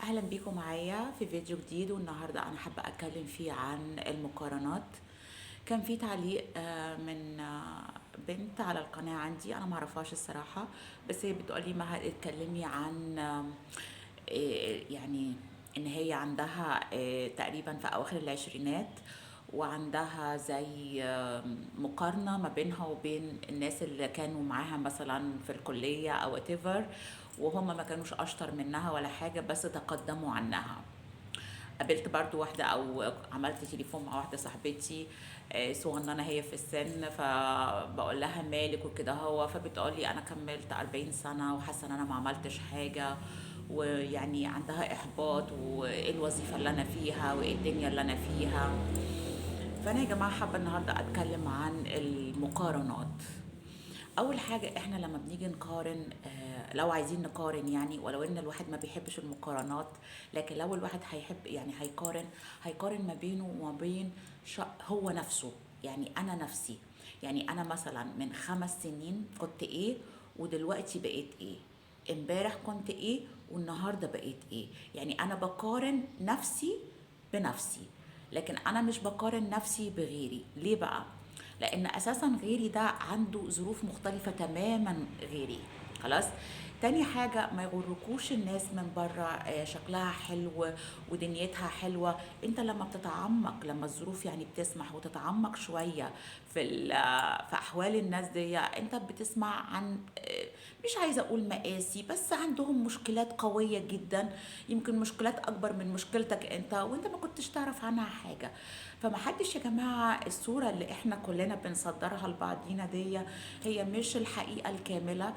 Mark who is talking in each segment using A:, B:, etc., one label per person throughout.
A: اهلا بيكم معايا في فيديو جديد، والنهارده انا حابه اتكلم فيه عن المقارنات. كان في تعليق من بنت على القناه عندي، انا معرفهاش الصراحه، بس هي بتقولي مها اتكلمي عن يعني ان هي عندها تقريبا في اواخر العشرينات، وعندها زي مقارنة ما بينها وبين الناس اللي كانوا معاها مثلا في الكلية او whatever، وهم ما كانوش اشطر منها ولا حاجة بس تقدموا عنها. قابلت برضو واحدة او عملت تليفون مع واحدة صاحبتي صغننة هي في السن، فبقول لها مالك وكده، هو فبتقولي انا كملت 40 سنة وحاسة ان انا ما عملتش حاجة، ويعني عندها احباط، وايه الوظيفة اللي انا فيها وايه الدنيا اللي انا فيها. فانا يا جماعة حابة النهاردة اتكلم عن المقارنات. اول حاجه احنا لما بنيجي نقارن، لو عايزين نقارن يعني، ولو ان الواحد ما بيحبش المقارنات، لكن لو الواحد هيحب يعني هيقارن ما بينه وما بين هو نفسه. يعني انا نفسي، يعني انا مثلا من 5 سنين كنت ايه ودلوقتي بقيت ايه، امبارح كنت ايه والنهارده بقيت ايه. يعني انا بقارن نفسي بنفسي، لكن انا مش بقارن نفسي بغيري. ليه بقى؟ لان اساسا غيري ده عنده ظروف مختلفة تماما غيري. خلاص. تاني حاجة، ما يغركوش الناس من بره شكلها حلو ودنيتها حلوة. انت لما بتتعمق، لما الظروف يعني بتسمح وتتعمق شوية في احوال الناس دي، انت بتسمع عن مش عايزة اقول مقاسي، بس عندهم مشكلات قوية جدا، يمكن مشكلات اكبر من مشكلتك انت وانت ما كنتش تعرف عنها حاجة. فمحدش يا جماعة، الصورة اللي احنا كلنا بنصدرها لبعضينا دي هي مش الحقيقة الكاملة.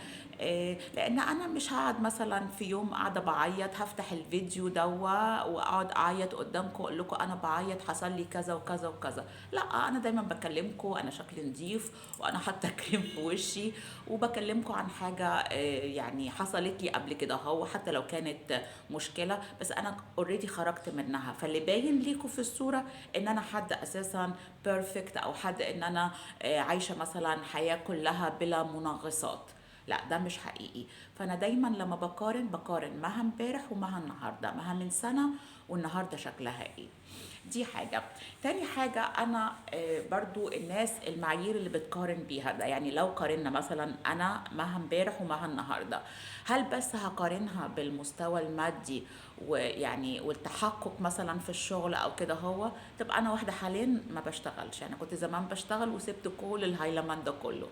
A: لان انا مش هقعد مثلا في يوم قاعدة بعيط هفتح الفيديو واقعد اعيط قدامكم اقول لكم انا بعيط حصل لي كذا وكذا وكذا. لا، انا دايما بكلمكم انا شكلي نضيف وانا حاطه كريم في وشي، وبكلمكم عن حاجه يعني حصلت لي قبل كده، هو حتى لو كانت مشكله بس انا اوريدي خرجت منها. فاللي باين ليكم في الصوره ان انا حد اساسا بيرفكت، او حد ان انا عايشه مثلا حياه كلها بلا منغصات. لا، ده مش حقيقي. فانا دايما لما بقارن مها امبارح ومها النهارده، مها من سنه والنهارده شكلها ايه. دي حاجة. تاني حاجة، أنا برضو الناس المعايير اللي بتقارن بيها ده، يعني لو قارنا مثلا أنا مها امبارح ومها النهاردة، هل بس هقارنها بالمستوى المادي ويعني والتحقق مثلا في الشغل أو كده؟ هو طب أنا واحدة حاليا ما بشتغلش، أنا كنت زمان بشتغل وسبت كل الهيلمان ده كله.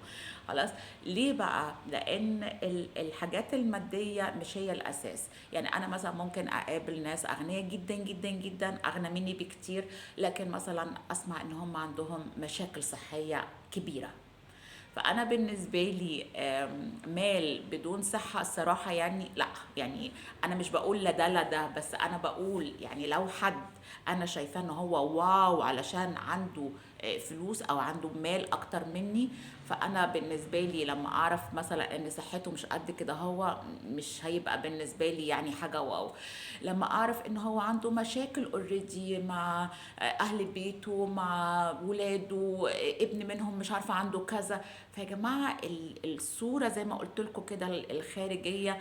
A: خلاص. ليه بقى؟ لأن الحاجات المادية مش هي الأساس. يعني انا مثلا ممكن اقابل ناس اغنياء جدا جدا جدا، اغنى مني بكتير، لكن مثلا اسمع ان هم عندهم مشاكل صحية كبيرة. فانا بالنسبه لي مال بدون صحه الصراحه يعني لا. يعني انا مش بقول لا ده لا ده، بس انا بقول يعني لو حد انا شايفاه ان هو واو علشان عنده فلوس او عنده مال اكتر مني، فانا بالنسبه لي لما اعرف مثلا ان صحته مش قد كده، هو مش هيبقى بالنسبه لي يعني حاجه واو. لما اعرف ان هو عنده مشاكل اوريدي مع اهل بيته، مع ولاده، ابن منهم مش عارفه عنده كذا. فيا جماعه الصوره زي ما قلت لكم كده الخارجيه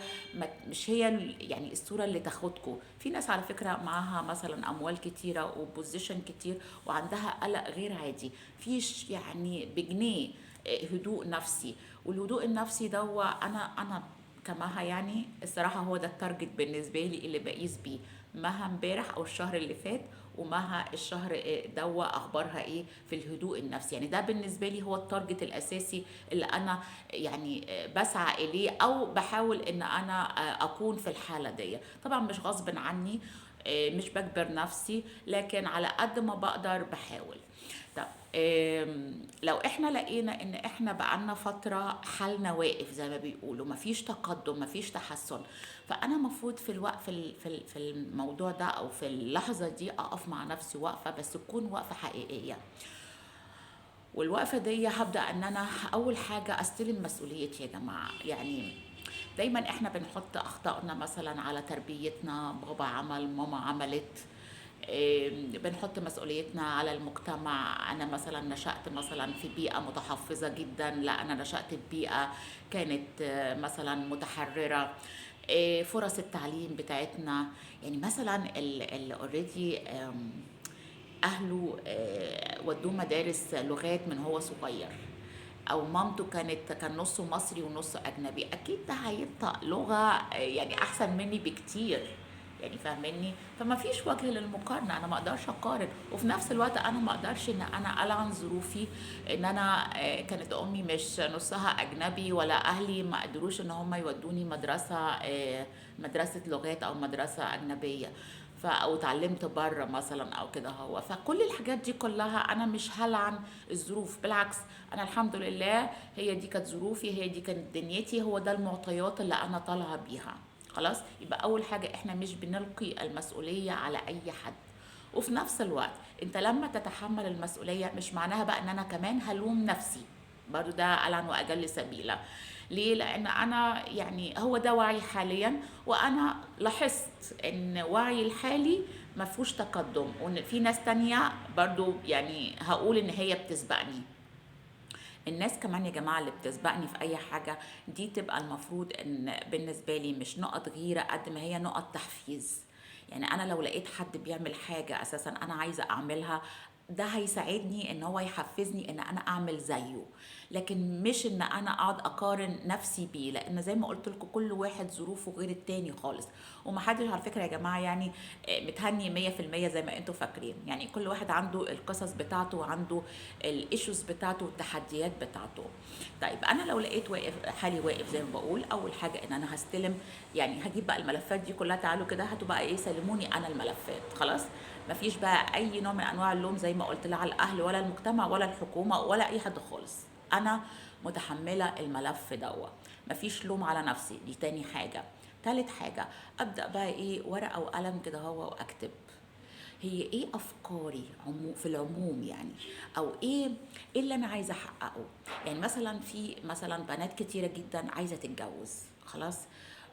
A: مش هي يعني الصوره اللي تاخدكم. في ناس على فكره معاها مثلا اموال كتيره وبوزيشن كتير وعندها قلق غير عادي، فيش يعني بجنيه هدوء نفسي. والهدوء النفسي ده هو انا كمها يعني الصراحه هو ده التارجت بالنسبه لي اللي بقيس بيه. مها امبارح او الشهر اللي فات، ومها الشهر دوا اخبارها ايه في الهدوء النفسي. يعني ده بالنسبه لي هو التارجت الاساسي اللي انا يعني بسعى اليه، او بحاول ان انا اكون في الحاله دي. طبعا مش غصب عني، مش بجبر نفسي، لكن على قد ما بقدر بحاول. طب لو احنا لقينا ان احنا بقالنا فترة حالنا واقف زي ما بيقولوا، مفيش تقدم مفيش تحسن، فانا مفروض في الوقت في الموضوع ده او في اللحظة دي اقف مع نفسي وقفة، بس تكون وقفة حقيقية. والوقفة دي هبدأ ان انا اول حاجة استلم مسؤوليتي يا جماعة. يعني دايما احنا بنحط اخطائنا مثلا على تربيتنا، بابا عمل ماما عملت. بنحط مسؤوليتنا على المجتمع، انا مثلا نشأت مثلا في بيئة متحفظة جدا، لا انا نشأت في بيئة كانت مثلا متحررة. فرص التعليم بتاعتنا. يعني مثلا اللي اوريدي اهله ودوه مدارس لغات من هو صغير، او مامته كان نصه مصري ونصه اجنبي، اكيد ده هينطق لغه يعني احسن مني بكتير. يعني فاهمني؟ فما فيش وجه للمقارنه، انا ما اقدرش اقارن، وفي نفس الوقت انا ما اقدرش ان انا العن ظروفي، ان انا كانت امي مش نصها اجنبي، ولا اهلي ما قدروش ان هم يودوني مدرسه لغات او مدرسه اجنبيه، او اتعلمت بره مثلا او كده. هو فكل الحاجات دي كلها انا مش هلعن الظروف، بالعكس انا الحمد لله هي دي كانت ظروفي، هي دي كانت دنيتي، هو ده المعطيات اللي انا طالعه بيها. خلاص، يبقى اول حاجه احنا مش بنلقي المسؤوليه على اي حد. وفي نفس الوقت انت لما تتحمل المسؤوليه مش معناها بقى ان انا كمان هلوم نفسي، برضو ده ألعن وأجل سبيلا. ليه؟ لأن أنا يعني هو ده وعي حاليا، وأنا لاحظت إن وعي الحالي ما فيهوش تقدم، وإن في ناس تانية برضو يعني هقول إن هي بتسبقني. الناس كمان يا جماعة اللي بتسبقني في أي حاجة دي تبقى المفروض إن بالنسبة لي مش نقط غيرة قد ما هي نقط تحفيز. يعني أنا لو لقيت حد بيعمل حاجة أساسا أنا عايزة أعملها، ده هيساعدني ان هو يحفزني ان انا اعمل زيه، لكن مش ان انا اقعد اقارن نفسي بيه، لان زي ما قلت لكم كل واحد ظروفه غير التاني خالص. ومحدش على فكره يا جماعه يعني متهني 100% زي ما انتوا فاكرين. يعني كل واحد عنده القصص بتاعته، وعنده الايشوز بتاعته والتحديات بتاعته. طيب انا لو لقيت حالي واقف زي ما بقول، اول حاجه ان انا هستلم، يعني هجيب بقى الملفات دي كلها، تعالوا كده هاتوا بقى ايه، سلموني انا الملفات خلاص. مفيش بقى اي نوع من انواع اللوم زي ما قلت، لا على الاهل ولا المجتمع ولا الحكومه ولا اي حد خالص. انا متحمله الملف دوا، مفيش لوم على نفسي. دي تاني حاجه. تالت حاجه، ابدا بقى ايه، ورقه وقلم كده هو واكتب هي ايه افكاري في العموم يعني، او ايه اللي انا عايزه احققه. يعني مثلا في مثلا بنات كتيره جدا عايزه تتجوز خلاص،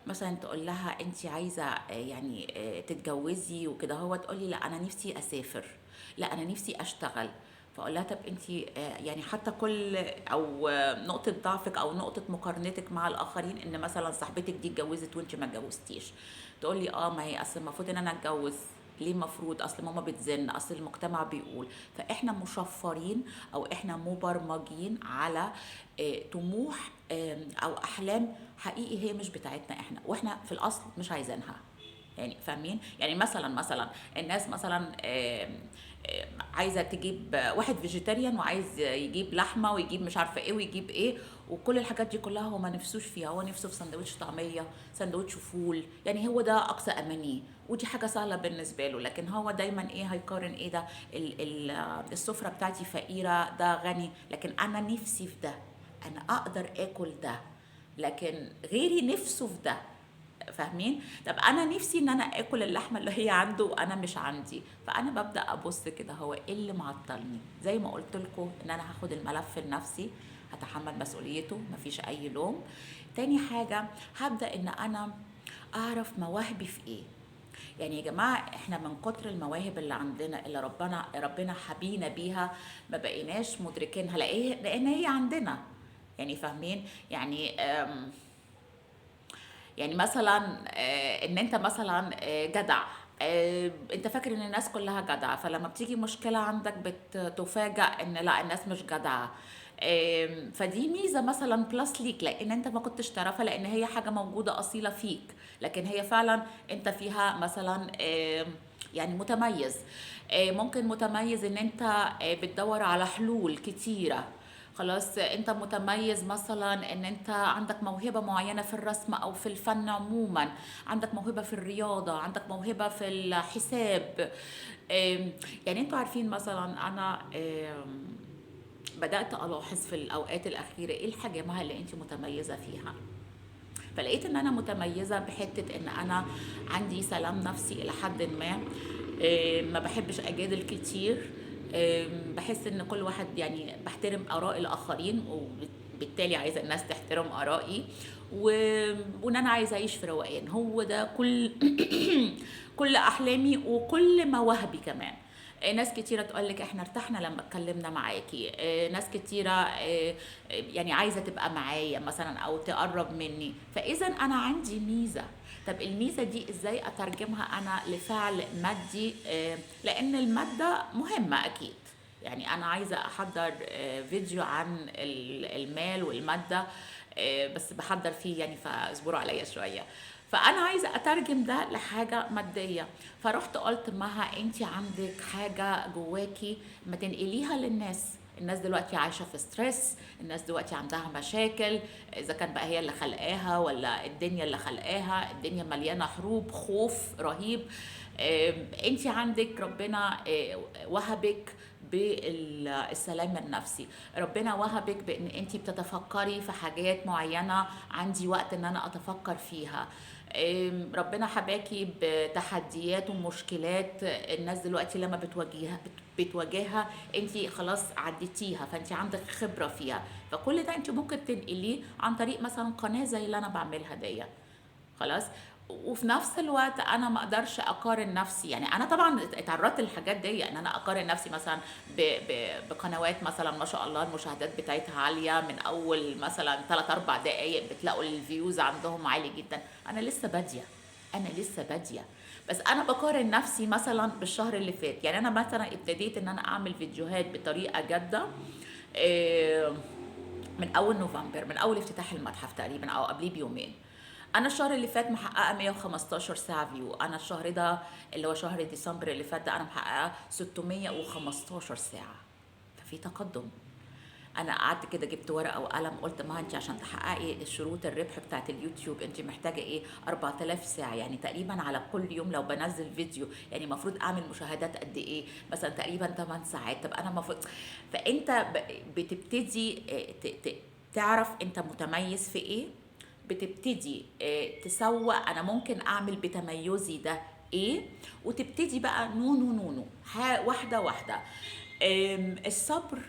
A: مثلا تقول لها انت عايزه يعني تتجوزي وكده، هو تقول لي لا انا نفسي اسافر، لا انا نفسي اشتغل. فاقول لها طب انت يعني حتى كل او نقطه ضعفك او نقطه مقارنتك مع الاخرين ان مثلا صاحبتك دي اتجوزت وانت ما اتجوزتيش، تقول لي اه ما هي اصل المفروض ان انا اتجوز. ليه مفروض؟ اصل ماما بتزن، اصل المجتمع بيقول. فاحنا مشفرين او احنا مبرمجين على طموح او احلام حقيقي هي مش بتاعتنا احنا، واحنا في الاصل مش عايزينها. يعني فاهمين؟ يعني مثلا الناس مثلا عايزه تجيب واحد فيجيتيريان وعايز يجيب لحمه ويجيب مش عارفه ايه ويجيب ايه، وكل الحاجات دي كلها هو ما نفسوش فيها، هو نفسه في سندوتش طعميه، سندوتش فول، يعني هو ده اقصى امانيه، ودي حاجه سهله بالنسبه له. لكن هو دايما ايه هيقارن ايه ده، السفره بتاعتي فقيره ده غني، لكن انا نفسي في ده، انا اقدر اكل ده، لكن غيري نفسه في ده. فاهمين؟ طب انا نفسي ان انا اكل اللحمه اللي هي عنده وانا مش عندي، فانا ببدا ابص كده هو ايه اللي معطلني. زي ما قلت لكم ان انا هاخد الملف لنفسي، هتحمل مسؤوليته، مفيش اي لوم. تاني حاجه، هبدا ان انا اعرف مواهبي في ايه. يعني يا جماعه احنا من كتر المواهب اللي عندنا اللي ربنا حبينا بيها، ما بقيناش مدركينها لان هي عندنا. يعني فاهمين؟ يعني يعني مثلا ان انت مثلا جدع، انت فاكر ان الناس كلها جدعة، فلما بتيجي مشكلة عندك بتفاجأ ان لا الناس مش جدعة. فدي ميزة مثلا بلس ليك، لان انت ما كنتش تعرفها لان هي حاجة موجودة اصيلة فيك، لكن هي فعلا انت فيها مثلا يعني متميز. ممكن متميز ان انت بتدور على حلول كتيرة. خلاص، انت متميز مثلا ان انت عندك موهبة معينة في الرسم او في الفن عموما، عندك موهبة في الرياضة، عندك موهبة في الحساب. يعني انتوا عارفين مثلا انا بدأت ألاحظ في الأوقات الأخيرة إيه الحاجة اللي أنت متميزة فيها. فلقيت ان انا متميزه بحته ان انا عندي سلام نفسي الى حد ما. ما بحبش اجادل كتير. بحس ان كل واحد يعني بحترم اراء الاخرين، وبالتالي عايزه الناس تحترم ارائي، وان انا عايزه اعيش في روقان. هو ده كل كل احلامي وكل مواهبي كمان. ناس كتيرة تقولك احنا ارتحنا لما اتكلمنا معاكي. ناس كتيرة يعني عايزة تبقى معايا مثلا او تقرب مني. فاذا انا عندي ميزة، طب الميزة دي إزاي أترجمها أنا لفعل مادي؟ لأن المادة مهمة أكيد. يعني أنا عايزة أحضر فيديو عن المال والمادة، بس بحضر فيه يعني، فاصبروا عليا شوية. فأنا عايزة أترجم ده لحاجة مادية، فرحت قلت مها أنت عندك حاجة جواكي ما تنقليها للناس. الناس دلوقتي عايشة في ستريس، الناس دلوقتي عندها مشاكل، إذا كان بقى هي اللي خلقاها ولا الدنيا اللي خلقاها. الدنيا مليانة حروب، خوف رهيب. انت عندك ربنا وهبك بالسلام النفسي، ربنا وهبك بان انت بتتفكري في حاجات معينة عندي وقت ان انا اتفكر فيها. ربنا حباكي بتحديات ومشكلات الناس دلوقتي لما بتواجهها انت خلاص عديتيها، فانت عندك خبرة فيها. فكل ده انت ممكن تنقليه عن طريق مثلا قناة زي اللي انا بعملها دي. خلاص. وفي نفس الوقت انا ما اقدرش اقارن نفسي، يعني انا طبعا اتعرضت للحاجات دي ان انا اقارن نفسي مثلا بقنوات مثلا ما شاء الله المشاهدات بتاعتها عاليه، من اول مثلا 3 4 دقائق بتلاقوا الفيوز عندهم عالي جدا. انا لسه باديه، انا لسه باديه. بس انا بقارن نفسي مثلا بالشهر اللي فات. يعني انا مثلا ابتديت ان انا اعمل فيديوهات بطريقه جاده إيه، من اول نوفمبر، من اول افتتاح المتحف تقريبا او قبليه بيومين. انا الشهر اللي فات محققه 115 ساعه فيو. انا الشهر ده اللي هو شهر ديسمبر اللي فات ده انا محققه 615 ساعه. ففي تقدم. انا قعدت كده جبت ورقه وقلم، قلت ما انت عشان تحققي شروط الربح بتاعت اليوتيوب انت محتاجه ايه؟ 4000 ساعه، يعني تقريبا على كل يوم لو بنزل فيديو يعني المفروض اعمل مشاهدات قد ايه؟ مثلا تقريبا 8 ساعات. طب انا المفروض، فانت بتبتدي تعرف انت متميز في ايه، بتبتدي تسوق انا ممكن اعمل بتميزي ده ايه، وتبتدي بقى نونو نونو واحده واحده. الصبر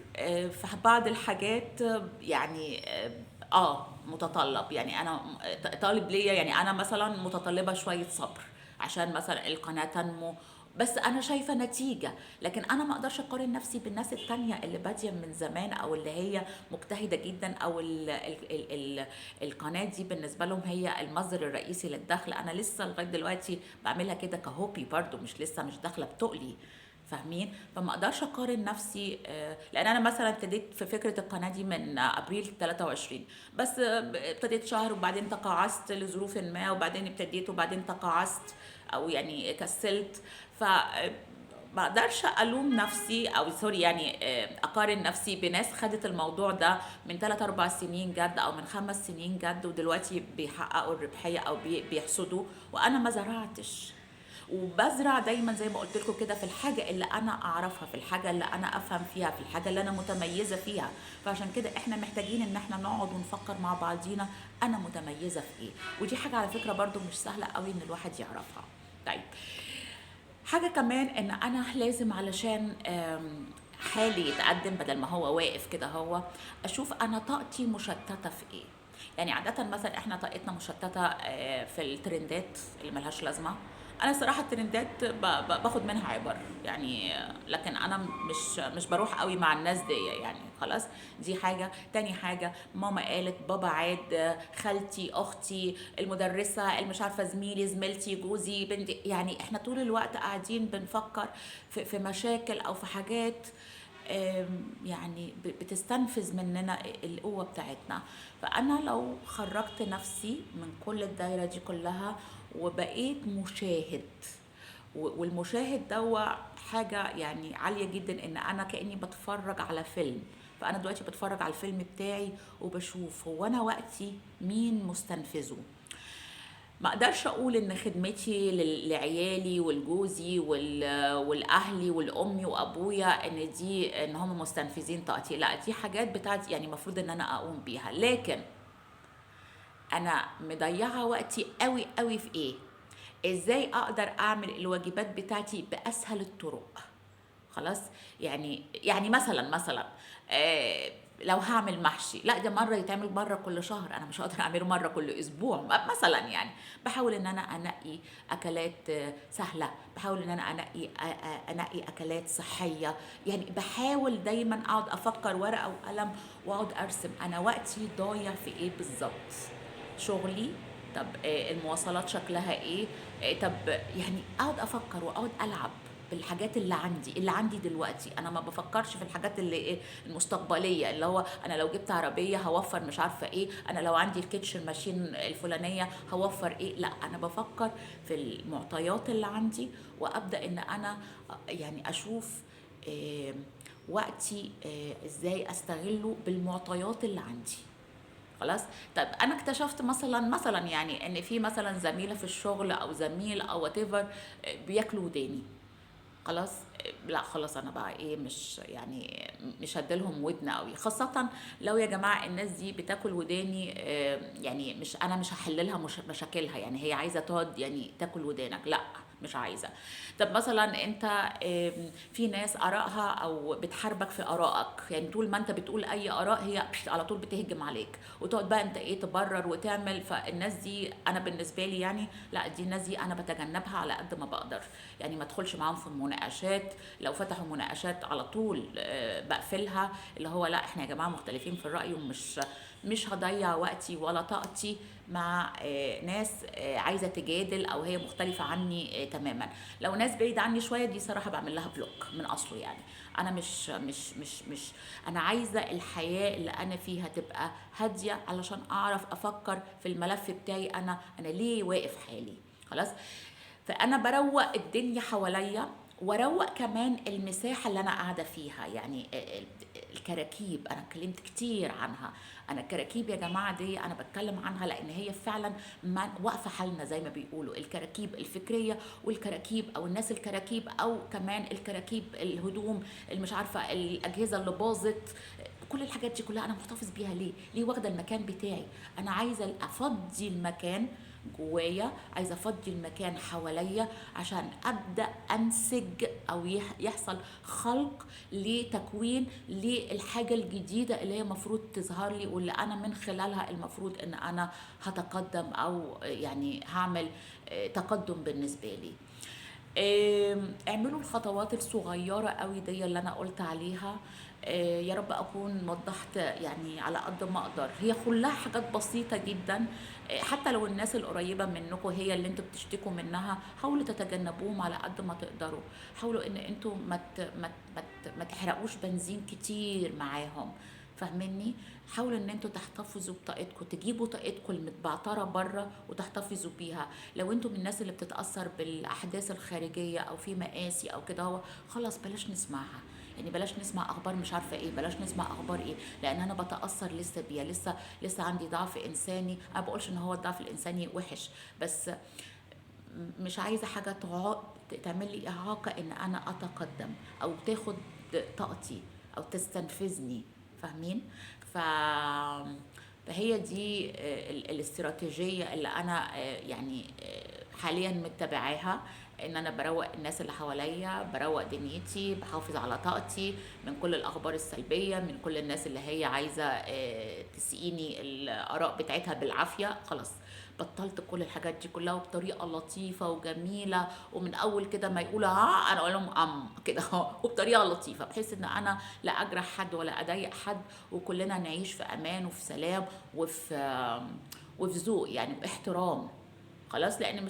A: في بعض الحاجات يعني متطلب. يعني انا طالب ليا، يعني انا مثلا متطلبه شويه صبر عشان مثلا القناه تنمو، بس انا شايفه نتيجه. لكن انا ما اقدرش اقارن نفسي بالناس التانية اللي باديه من زمان او اللي هي مجتهده جدا، او ال القناه دي بالنسبه لهم هي المصدر الرئيسي للدخل. انا لسه لغايه دلوقتي بعملها كده كهوبي برضو، مش لسه مش داخله بتقلي. فاهمين؟ فما اقدرش اقارن نفسي لان انا مثلا ابتديت في فكره القناه دي من ابريل 23 بس. ابتديت شهر وبعدين تقاعست لظروف ما، وبعدين ابتديت وبعدين تقاعست او يعني كسلت. ف ما اقدرش الوم نفسي او سوري يعني اقارن نفسي بناس خدت الموضوع ده من 3 4 سنين جد او من 5 سنين جد ودلوقتي بيحققوا الربحيه او بيحصدوا، وانا ما زرعتش. وبزرع دايما زي ما قلت لكم كده في الحاجه اللي انا اعرفها، في الحاجه اللي انا افهم فيها، في الحاجه اللي انا متميزه فيها. فعشان كده احنا محتاجين ان احنا نقعد ونفكر مع بعضينا انا متميزه في ايه. ودي حاجه على فكره برضو مش سهله قوي ان الواحد يعرفها. طيب، حاجة كمان ان انا لازم علشان حالي يتقدم بدل ما هو واقف كده، هو اشوف انا طاقتي مشتتة في ايه. يعني عادة مثلا احنا طاقتنا مشتتة في الترندات اللي ملهاش لازمة. انا صراحة الترندات باخد منها عبر يعني، لكن انا مش بروح قوي مع الناس دي يعني. خلاص. دي حاجة. تاني حاجة، ماما قالت، بابا عاد، خالتي، اختي، المدرسة، مش عارفة، زميلي، زميلتي، جوزي، بنتي. يعني احنا طول الوقت قاعدين بنفكر في مشاكل او في حاجات يعني بتستنفذ مننا القوة بتاعتنا. فأنا لو خرجت نفسي من كل الدايرة دي كلها وبقيت مشاهد، والمشاهد ده حاجة يعني عالية جدا، ان انا كأني بتفرج على فيلم. فانا دلوقتي بتفرج على الفيلم بتاعي وبشوف هو انا وقتي مين مستنفذه. ما اقدرش اقول ان خدمتي لعيالي والجوزي والاهلي والامي وابويا ان دي ان هم مستنفذين طاقتي، لا دي حاجات بتاعتي يعني المفروض ان انا اقوم بيها. لكن انا مضيعه وقتي قوي قوي في ايه؟ ازاي اقدر اعمل الواجبات بتاعتي باسهل الطرق. خلاص. يعني مثلا لو هعمل محشي، لا ده مره يتعمل مره كل شهر، انا مش هقدر اعمله مره كل اسبوع مثلا يعني. بحاول ان انا انقي اكلات سهله، بحاول ان انا انقي اكلات صحيه. يعني بحاول دايما اقعد افكر ورقه وقلم واقعد ارسم انا وقتي ضايع في ايه بالظبط. شغلي، طب المواصلات شكلها ايه، طب يعني اقعد افكر واقعد العب بالحاجات اللي عندي دلوقتي. انا ما بفكرش في الحاجات اللي ايه المستقبليه، اللي هو انا لو جبت عربيه هوفر مش عارفه ايه، انا لو عندي الكيتشن ماشين الفلانيه هوفر ايه. لا، انا بفكر في المعطيات اللي عندي، وابدا ان انا يعني اشوف آه، وقتي ازاي استغله بالمعطيات اللي عندي. خلاص. طيب انا اكتشفت مثلا يعني ان في مثلا زميله في الشغل او زميل او وات ايفر بياكلوا وداني. خلاص. لا خلاص، انا بقى ايه، مش يعني مش هديلهم ودن قوي، خاصة لو يا جماعة الناس دي بتاكل وداني. يعني مش هحل لها مشاكلها، يعني هي عايزة تقعد يعني تاكل ودانك، لا مش عايزة. طب مثلا انت في ناس ارائها او بتحاربك في ارائك، يعني طول ما انت بتقول اي اراء هي على طول بتهجم عليك، وتقعد بقى انت ايه تبرر وتعمل. فالناس دي انا بالنسبة لي يعني لا، دي الناس دي انا بتجنبها على قد ما بقدر. يعني ما ادخلش معاهم في مناقشات، لو فتحوا مناقشات على طول بقفلها. اللي هو لا، احنا يا جماعه مختلفين في الراي، ومش هضيع وقتي ولا طاقتي مع ناس عايزه تجادل او هي مختلفه عني تماما. لو ناس بعيده عني شويه، دي صراحه بعمل لها بلوك من اصله. يعني انا مش انا عايزه الحياه اللي انا فيها تبقى هاديه، علشان اعرف افكر في الملف بتاعي، انا ليه واقف حالي. خلاص. فانا بروق الدنيا حواليا، واروق كمان المساحه اللي انا قاعده فيها. يعني الكراكيب انا اتكلمت كتير عنها. انا الكراكيب يا جماعه دي انا بتكلم عنها لان هي فعلا واقفه حالنا زي ما بيقولوا، الكراكيب الفكريه والكراكيب او الناس الكراكيب، او كمان الكراكيب الهدوم اللي مش عارفه الاجهزه اللي باظت. كل الحاجات دي كلها انا محتفظ بيها ليه واخده المكان بتاعي. انا عايزه افضي المكان جوايا، عايزه افضي المكان حواليا عشان ابدا انسج او يحصل خلق لتكوين للحاجه الجديده اللي هي المفروض تظهر لي، واللي انا من خلالها المفروض ان انا هتقدم او يعني هعمل تقدم بالنسبه لي. اعملوا الخطوات الصغيرة قوي دي اللي انا قلت عليها. يا رب اكون وضحت يعني على قد ما اقدر. هي كلها حاجات بسيطة جدا. حتى لو الناس القريبة منكم هي اللي انتوا بتشتكوا منها، حاولوا تتجنبوهم على قد ما تقدروا. حاولوا ان انتوا ما تحرقوش بنزين كتير معاهم. فاهميني؟ حاولوا ان انتوا تحتفظوا بطاقتكم، تجيبوا طاقتكم المتبعتره بره وتحتفظوا بيها. لو انتوا من الناس اللي بتتاثر بالاحداث الخارجيه او في مآسي او كده، هو خلاص بلاش نسمعها. يعني بلاش نسمع اخبار مش عارفه ايه، بلاش نسمع اخبار ايه، لان انا بتاثر لسه بيها، لسه عندي ضعف انساني. انا بقولش ان هو الضعف الانساني وحش، بس مش عايزه حاجه تعمل لي اعاقه ان انا اتقدم او تاخد طاقتي او تستنفذني. فاهمين؟ ف فهي دي الاستراتيجية اللي أنا يعني حاليا متبعاها. ان انا بروق الناس اللي حواليا، بروق دنيتي، بحافظ على طاقتي من كل الاخبار السلبيه، من كل الناس اللي هي عايزه تسقيني الاراء بتاعتها بالعافيه. خلاص بطلت كل الحاجات دي كلها، وبطريقه لطيفه وجميله، ومن اول كده ما يقولوا ها انا اقول لهم كده وبطريقه لطيفه، بحيث ان انا لا اجرح حد ولا اضايق حد، وكلنا نعيش في امان وفي سلام وفي ذوق، يعني باحترام. خلاص. لان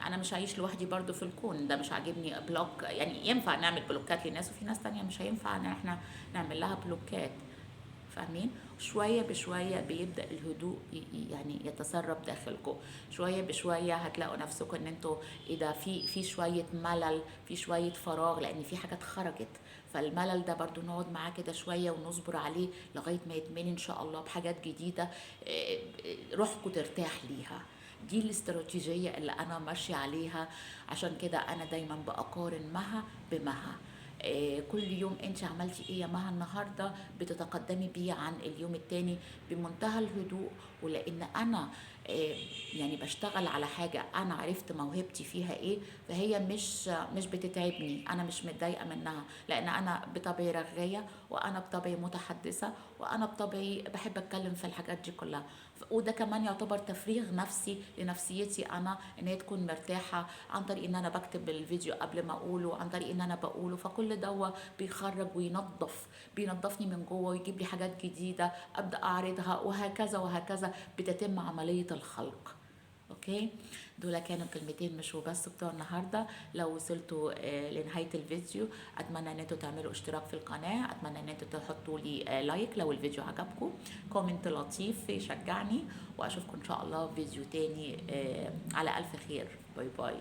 A: انا مش هعيش لوحدي برضو في الكون ده، مش عاجبني بلوك. يعني ينفع نعمل بلوكات لناس، وفي ناس تانية مش هينفع ان احنا نعمل لها بلوكات. فاهمين؟ شوية بشوية بيبدأ الهدوء يعني يتسرب داخلكم. شوية بشوية هتلاقوا نفسكم ان انتوا ايه ده، في شوية ملل، في شوية فراغ، لان في حاجات خرجت. فالملل ده برضو نقعد معاه كده شوية ونصبر عليه لغاية ما يتمني ان شاء الله بحاجات جديدة روحكم ترتاح ليها. دي الاستراتيجية اللي أنا ماشية عليها. عشان كده أنا دايما بقارن مها بمها. كل يوم انت عملتي ايه يا مها النهارده، بتتقدمي بيه عن اليوم التاني بمنتهى الهدوء. ولان انا يعني بشتغل على حاجه انا عرفت موهبتي فيها ايه، فهي مش بتتعبني، انا مش متضايقه منها، لان انا بطبعي رغايه، وانا بطبعي متحدثه، وانا بطبعي بحب اتكلم في الحاجات دي كلها. وده كمان يعتبر تفريغ نفسي لنفسيتي انا، ان هي تكون مرتاحه، عن طريق ان انا بكتب الفيديو قبل ما اقوله، عن طريق ان انا بقوله. فكل ده بيخرج بينظفني من جوه، ويجيب لي حاجات جديده ابدا اعرضها، وهكذا وهكذا بتتم عمليه الخلق. اوكي، دول كانوا كلمتين مش وبس بتوع النهارده. لو وصلتوا لنهايه الفيديو، اتمنى ان انتوا تعملوا اشتراك في القناه، اتمنى ان انتوا تحطوا لي لايك لو الفيديو عجبكم، كومنت لطيف يشجعني، واشوفكم ان شاء الله في فيديو تاني. على الف خير، باي باي.